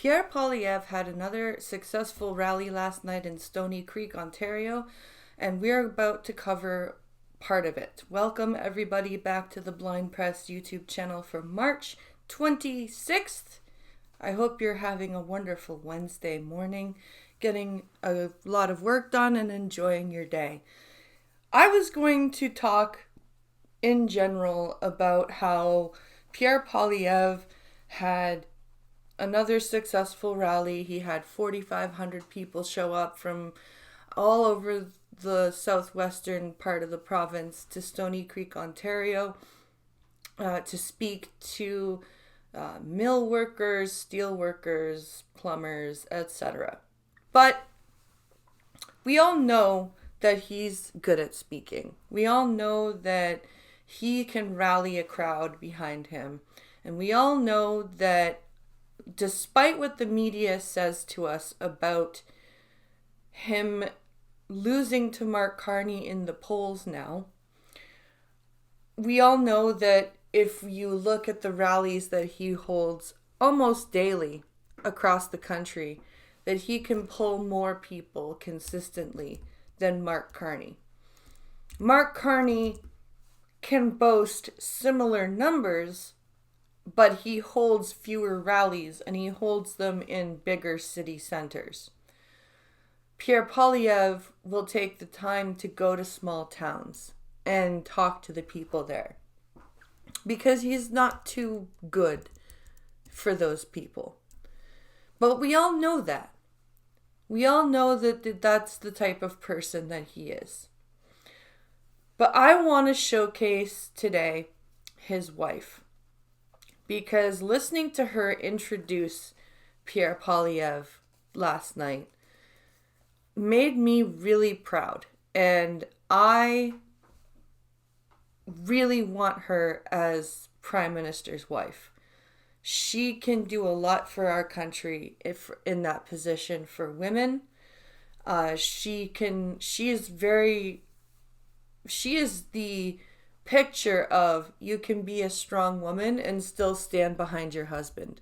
Pierre Poilievre had another successful rally last night in Stoney Creek, Ontario, and we're about to cover part of it. Welcome everybody back to the Blind Press YouTube channel for March 26th. I hope you're having a wonderful Wednesday morning, getting a lot of work done and enjoying your day. I was going to talk in general about how Pierre Poilievre had another successful rally. He had 4,500 people show up from all over the southwestern part of the province to Stoney Creek, Ontario, to speak to mill workers, steel workers, plumbers, etc. But we all know that he's good at speaking. We all know that he can rally a crowd behind him. And we all know that despite what the media says to us about him losing to Mark Carney in the polls now, we all know that if you look at the rallies that he holds almost daily across the country, that he can pull more people consistently than Mark Carney. Mark Carney can boast similar numbers, but he holds fewer rallies and he holds them in bigger city centers. Pierre Poilievre will take the time to go to small towns and talk to the people there because he's not too good for those people. But we all know that. We all know that that's the type of person that he is. But I want to showcase today his wife, because listening to her introduce Pierre Poilievre last night made me really proud. And I really want her as Prime Minister's wife. She can do a lot for our country if in that position for women. She is the picture of you can be a strong woman and still stand behind your husband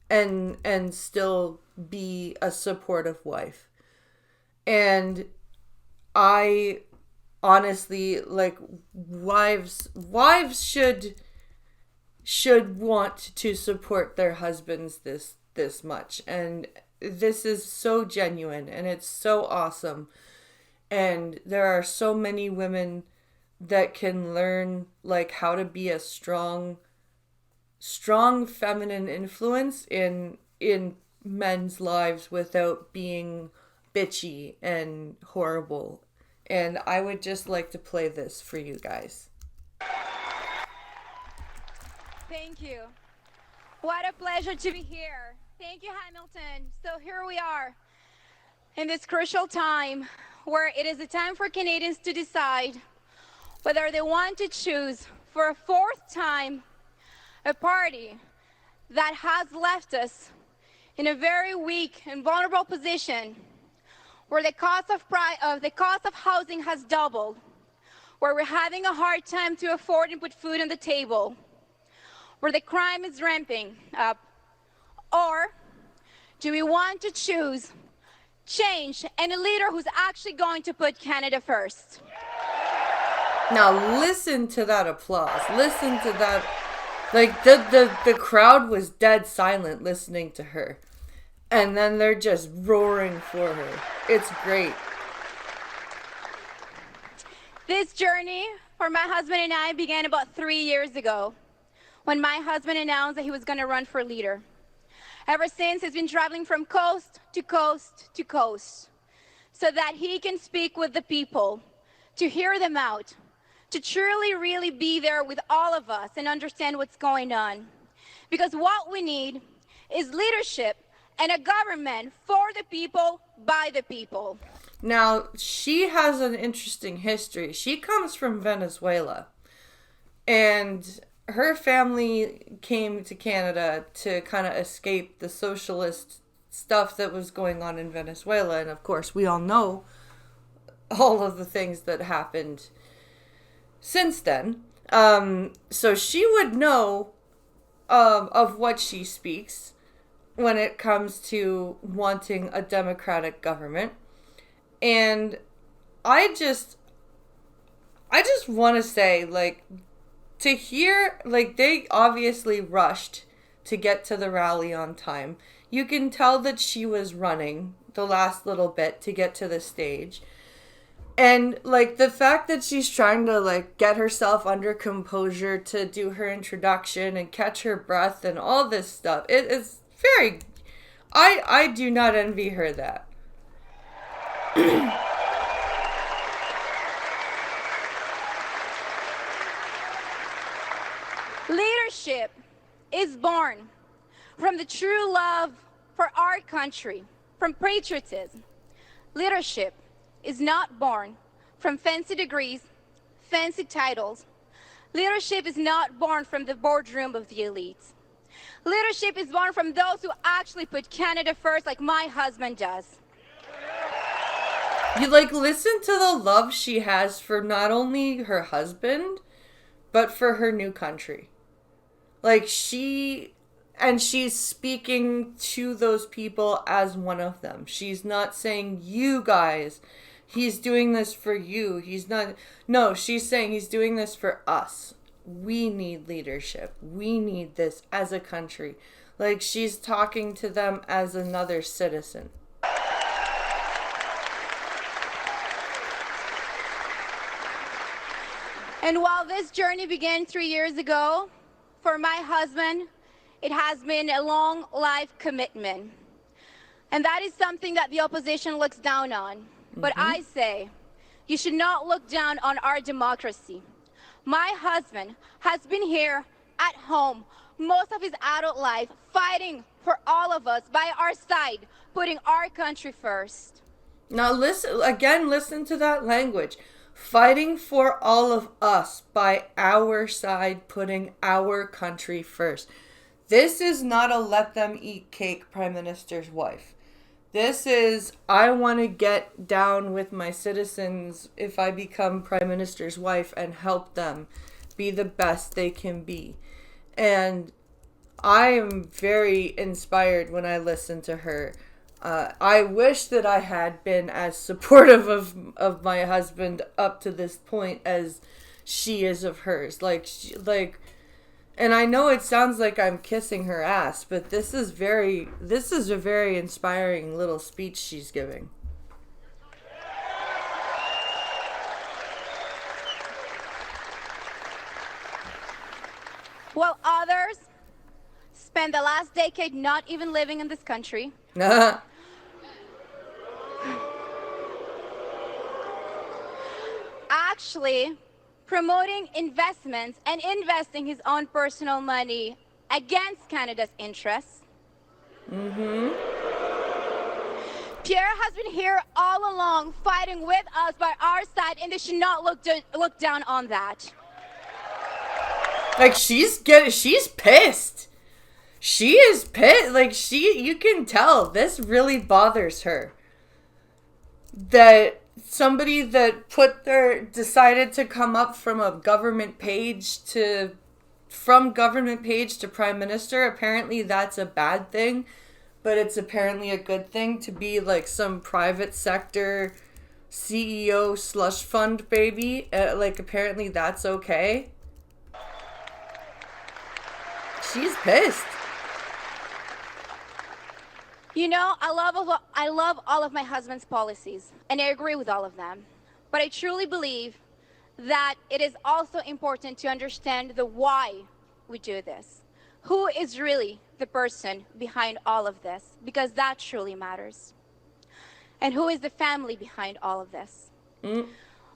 and still be a supportive wife. And I honestly, like, wives should want to support their husbands this much. And this is so genuine and it's so awesome. And there are so many women that can learn like how to be a strong feminine influence in men's lives without being bitchy and horrible. And I would just like to play this for you guys. Thank you. What a pleasure to be here. Thank you, Hamilton. So here we are in this crucial time where it is a time for Canadians to decide whether they want to choose for a fourth time a party that has left us in a very weak and vulnerable position, where the cost of housing has doubled, where we're having a hard time to afford and put food on the table, where the crime is ramping up? Or do we want to choose change and a leader who's actually going to put Canada first? Now listen to that applause. Listen to that. Like the crowd was dead silent listening to her. And then they're just roaring for her. It's great. This journey for my husband and I began about 3 years ago, when my husband announced that he was going to run for leader. Ever since, he's been traveling from coast to coast to coast so that he can speak with the people, to hear them out, to truly, really be there with all of us and understand what's going on. Because what we need is leadership and a government for the people, by the people. Now, she has an interesting history. She comes from Venezuela, and her family came to Canada to kind of escape the socialist stuff that was going on in Venezuela. And of course, we all know all of the things that happened since then. So she would know of what she speaks. when it comes to wanting a democratic government. And I just want to say, like, to hear, like, they obviously rushed to get to the rally on time. You can tell that she was running the last little bit to get to the stage. And, like, the fact that she's trying to, like, get herself under composure to do her introduction and catch her breath and all this stuff, it is very... I do not envy her that. Leadership is born from the true love for our country, from patriotism. Leadership is not born from fancy degrees, fancy titles. Leadership is not born from the boardroom of the elites. Leadership is born from those who actually put Canada first, like my husband does. You, like, listen to the love she has for not only her husband, but for her new country. Like, she's speaking to those people as one of them. She's not saying, you guys, he's doing this for you. He's not, no, she's saying he's doing this for us. We need leadership. We need this as a country. Like, she's talking to them as another citizen. And while this journey began 3 years ago, for my husband, it has been a long life commitment. And that is something that the opposition looks down on. But I say, you should not look down on our democracy. My husband has been here at home most of his adult life, fighting for all of us by our side, putting our country first. Now listen to that language. Fighting for all of us by our side, putting our country first. This is not a let them eat cake prime minister's wife. This is, I want to get down with my citizens if I become prime minister's wife and help them be the best they can be. And I am very inspired when I listen to her. I wish that I had been as supportive of my husband up to this point as she is of hers. And I know it sounds like I'm kissing her ass, but this is a very inspiring little speech she's giving. While others spend the last decade not even living in this country, actually promoting investments and investing his own personal money against Canada's interests. Pierre has been here all along, fighting with us by our side, and they should not look down on that. Like, she's pissed. She is pissed. Like, you can tell this really bothers her. That somebody that decided to come up from government page to prime minister, apparently that's a bad thing, but it's apparently a good thing to be like some private sector CEO slush fund baby. Like, apparently that's okay. She's pissed. You know, I love all of my husband's policies, and I agree with all of them. But I truly believe that it is also important to understand the why we do this. Who is really the person behind all of this? Because that truly matters. And who is the family behind all of this?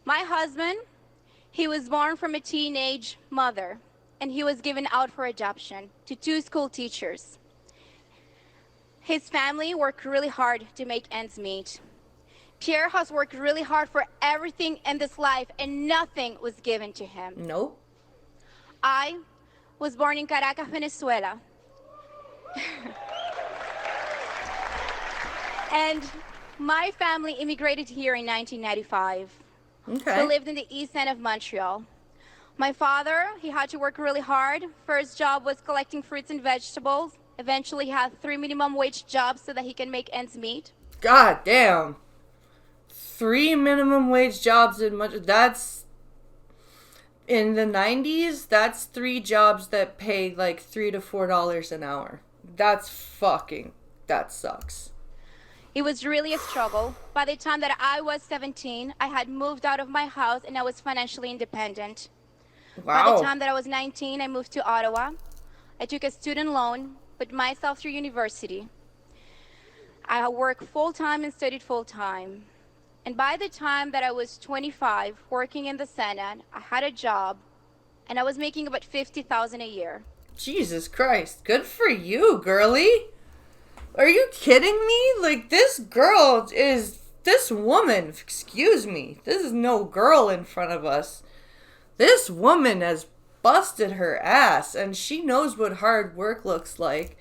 My husband, he was born from a teenage mother, and he was given out for adoption to 2 school teachers. His family worked really hard to make ends meet. Pierre has worked really hard for everything in this life, and nothing was given to him. Nope. I was born in Caracas, Venezuela. And my family immigrated here in 1995. Okay. We lived in the east end of Montreal. My father, he had to work really hard. First job was collecting fruits and vegetables. Eventually, he had 3 minimum wage jobs so that he can make ends meet. God damn. 3 minimum wage jobs in much. That's in the 90s. That's 3 jobs that pay like $3 to $4 an hour. That sucks. It was really a struggle. By the time that I was 17, I had moved out of my house and I was financially independent. By the Wow. time that I was 19, I moved to Ottawa. I took a student loan, put myself through university. I worked full-time and studied full-time. And by the time that I was 25, working in the Senate, I had a job, and I was making about $50,000 a year. Jesus Christ. Good for you, girlie. Are you kidding me? Like, this woman, excuse me, this is no girl in front of us. This woman has busted her ass, and she knows what hard work looks like.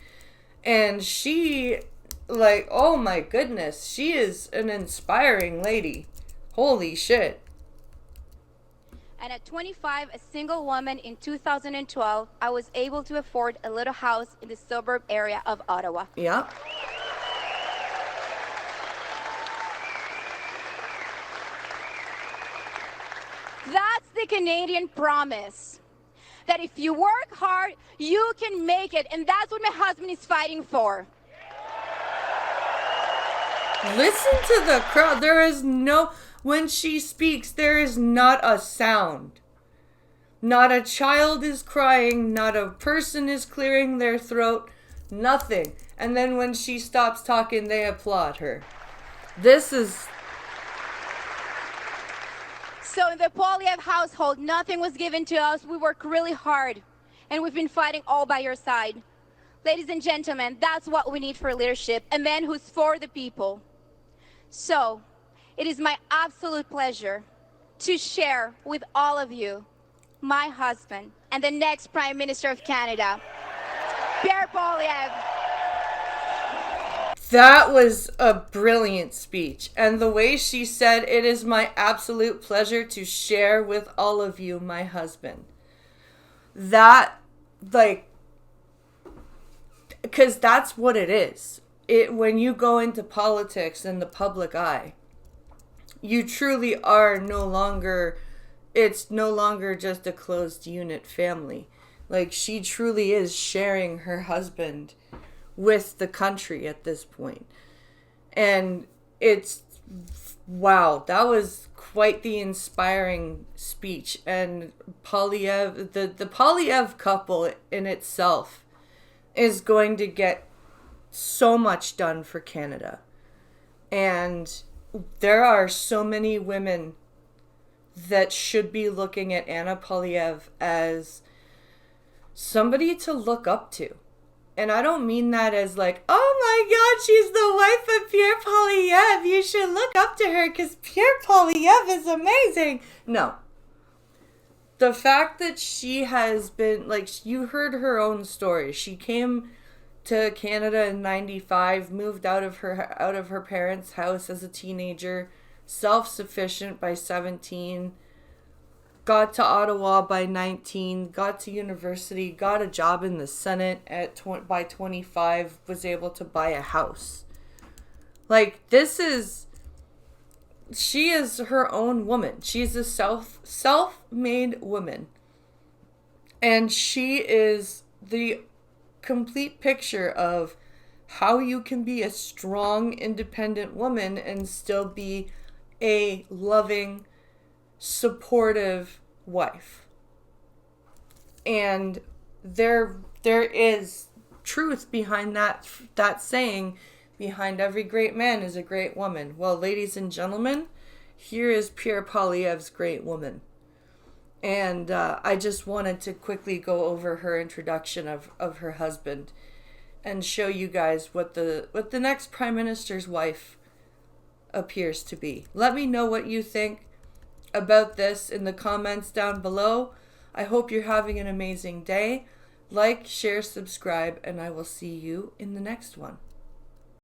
And she, like, oh my goodness, she is an inspiring lady. Holy shit. And at 25, a single woman in 2012, I was able to afford a little house in the suburb area of Ottawa. Yeah. That's the Canadian promise. That if you work hard, you can make it. And that's what my husband is fighting for. Listen to the crowd. When she speaks, there is not a sound. Not a child is crying. Not a person is clearing their throat. Nothing. And then when she stops talking, they applaud her. So in the Poilievre household, nothing was given to us. We work really hard. And we've been fighting all by your side. Ladies and gentlemen, that's what we need for leadership. A man who's for the people. So, it is my absolute pleasure to share with all of you my husband and the next Prime Minister of Canada, Pierre Poilievre. That was a brilliant speech. And the way she said, it is my absolute pleasure to share with all of you my husband. That, like, because that's what it is. When you go into politics in the public eye, you truly are it's no longer just a closed unit family. Like, she truly is sharing her husband with the country at this point. And wow, that was quite the inspiring speech. And Poilievre, the Poilievre couple in itself is going to get so much done for Canada. And there are so many women that should be looking at Anna Poilievre as somebody to look up to. And I don't mean that as like, oh my God, she's the wife of Pierre Poilievre. You should look up to her because Pierre Poilievre is amazing. No. The fact that she has been, like, you heard her own story. She came to Canada in 95, moved out of her parents' house as a teenager, self-sufficient by 17, got to Ottawa by 19, got to university, got a job in the Senate by 25, was able to buy a house. Like, she is her own woman. She's a self-made woman. And she is the complete picture of how you can be a strong, independent woman and still be a loving, supportive wife. And there is truth behind that saying, behind every great man is a great woman. Well, ladies and gentlemen, here is Pierre Poilievre's great woman. And I just wanted to quickly go over her introduction of her husband and show you guys what the next Prime Minister's wife appears to be. Let me know what you think about this in the comments down below. I hope you're having an amazing day. Like, share, subscribe, and I will see you in the next one.